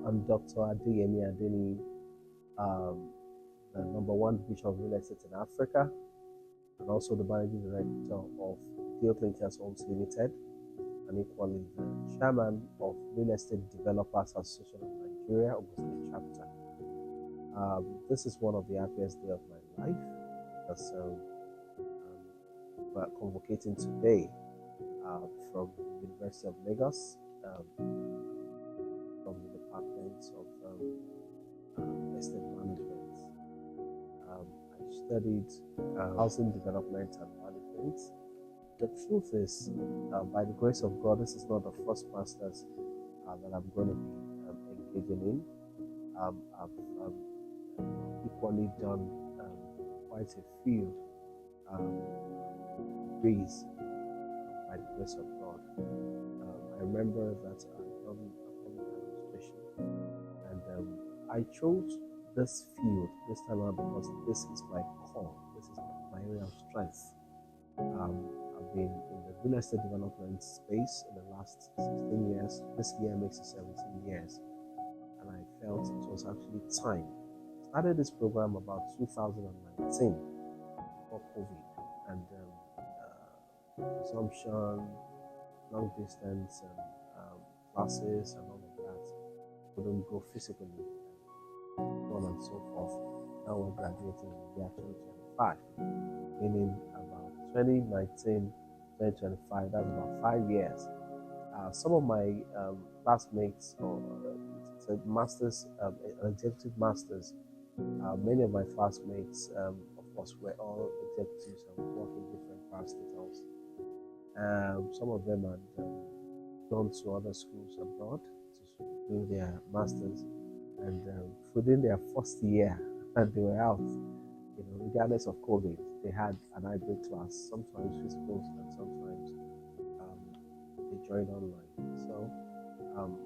I'm Dr. Adeyemi Adeniyi, the #1 Bishop of Real Estate in Africa, and also the Managing Director of Deal Clinkers Homes Limited, and equally the Chairman of Real Estate Developers Association of Nigeria, Ogun State Chapter. This is one of the happiest days of my life because we're convocating today from the University of Lagos, from the Department of Estate Management. I studied housing development and management. The truth is, by the grace of God, this is not the first master's that I'm going to be engaging in. I've equally done quite a few degrees by the grace of God. I remember that I've done academic administration, and I chose this field this time around because this is my core, this is my area of strength. I've been in the real estate development space in the last 16 years. This year makes it 17 years, and I felt it was actually time. I started this program about 2019 before COVID, and consumption, long distance, and classes, and all of that couldn't go physically, so on and so forth. Now we're graduating in the year 2025, meaning about 2019, 2025, that's about 5 years. Some of my classmates, it's a master's, an executive master's, many of my classmates, of course, were all executives and work in different hospitals. Some of them had gone to other schools abroad to do their masters, and within their first year, and they were out. Regardless of COVID, they had an hybrid class, sometimes physical and sometimes they joined online. So,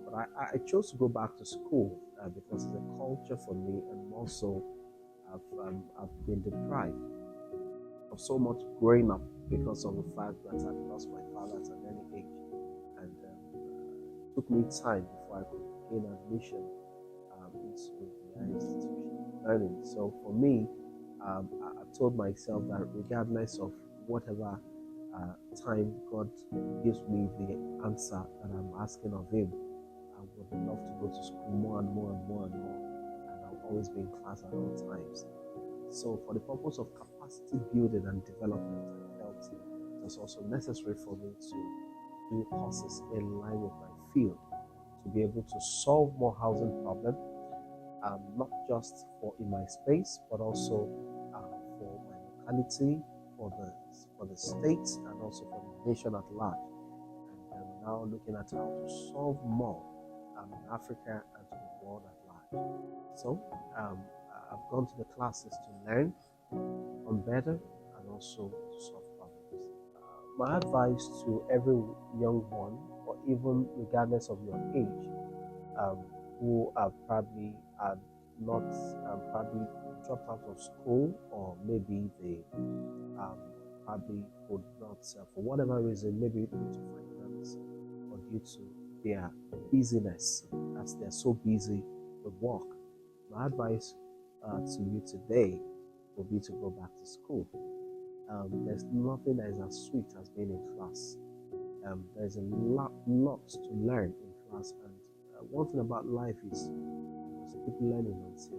but I chose to go back to school because it's a culture for me, and also I've been deprived of so much growing up because of the fact that I lost my father at an early age, and it took me time before I could gain admission into the higher institution of learning. So for me, I told myself that regardless of whatever time God gives me the answer that I'm asking of Him, I would love to go to school more and more and more and more, and I'll always be in class at all times. So for the purpose of capacity building and development, I felt it was also necessary for me to do courses in line with my field, to be able to solve more housing problems, not just in my space, but also for my locality, for the states, and also for the nation at large. And I'm now looking at how to solve more in Africa and to the world at large. So I've gone to the classes to learn, become better, and also to solve problems. My advice to every young one, or even regardless of your age, who have probably not probably dropped out of school, or maybe they probably could not, for whatever reason, maybe due to finance or due to their busyness, as they're so busy with work. My advice to you today will be to go back to school. There's nothing that is as sweet as being in class. There's a lot to learn in class, and one thing about life is you must keep learning until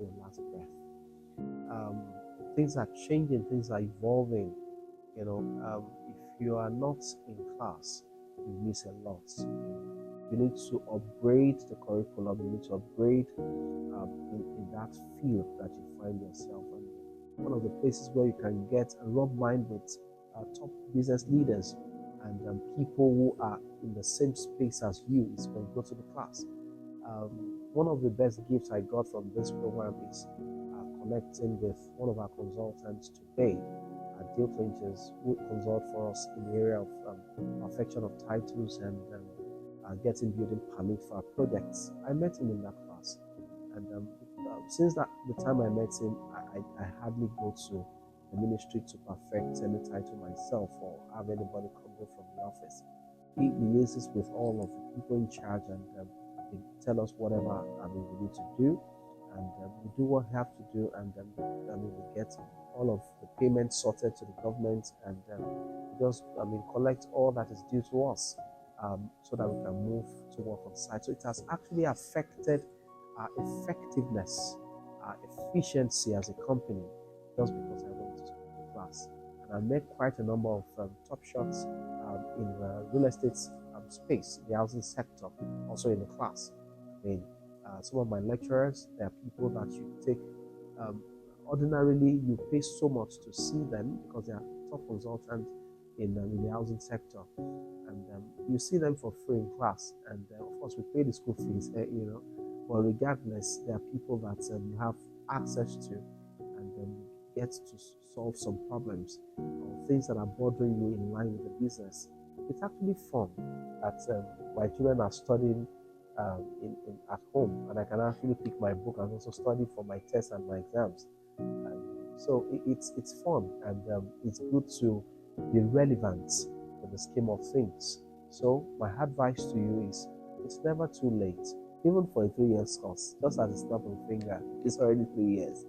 your last breath. Things are changing, things are evolving. If you are not in class, you miss a lot. You need to upgrade the curriculum. You need to upgrade in that field that you find yourself. And one of the places where you can get and rub mind with top business leaders and people who are in the same space as you is when you go to the class. One of the best gifts I got from this program is connecting with one of our consultants today, Deal Clinkers, who consult for us in the area of perfection of titles and getting building permit for our projects. I met him in that class, and since the time I met him, I hardly go to the ministry to perfect any title myself or have anybody come in from the office. He liaises with all of the people in charge, and They tell us whatever we need to do, and we do what we have to do, and we get all of the payments sorted to the government, and we just collect all that is due to us, so that we can move to work on site. So it has actually affected our effectiveness, our efficiency as a company, just because I went to class. And I met quite a number of top shots in the real estate space, the housing sector, also in the class. Some of my lecturers, they are people that you take, ordinarily you pay so much to see them because they are top consultants in the housing sector. And you see them for free in class. And of course, we pay the school fees, but regardless, there are people that you have access to, and get to solve some problems or things that are bothering you in line with the business. It's actually fun that my children are studying at home, and I can actually pick my book and also study for my tests and my exams. So it's fun, and it's good to be relevant to the scheme of things. So my advice to you is, it's never too late, even for a 3-year course. Just as a snap of a finger, it's already 3 years,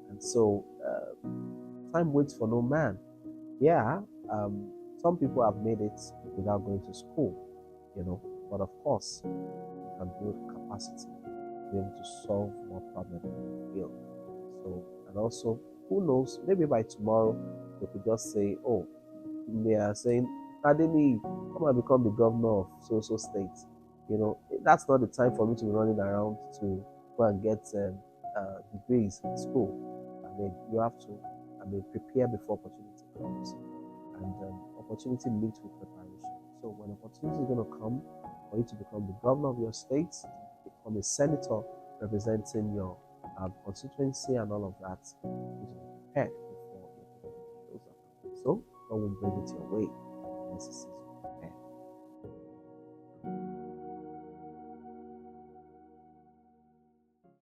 and so time waits for no man. Yeah, some people have made it without going to school, but of course, you can build capacity to be able to solve more problems in the field. So, and also, who knows, maybe by tomorrow, they could just say, oh, they are saying, Adeyemi, come and become the governor of so state. That's not the time for me to be running around to go and get degrees in school. You have to, prepare before opportunity comes. And opportunity meets with preparation. So when opportunity is going to come for you to become the governor of your state, become a senator representing your constituency and all of that, you need to be prepared before your opportunity shows up. So God will bring it your way. This is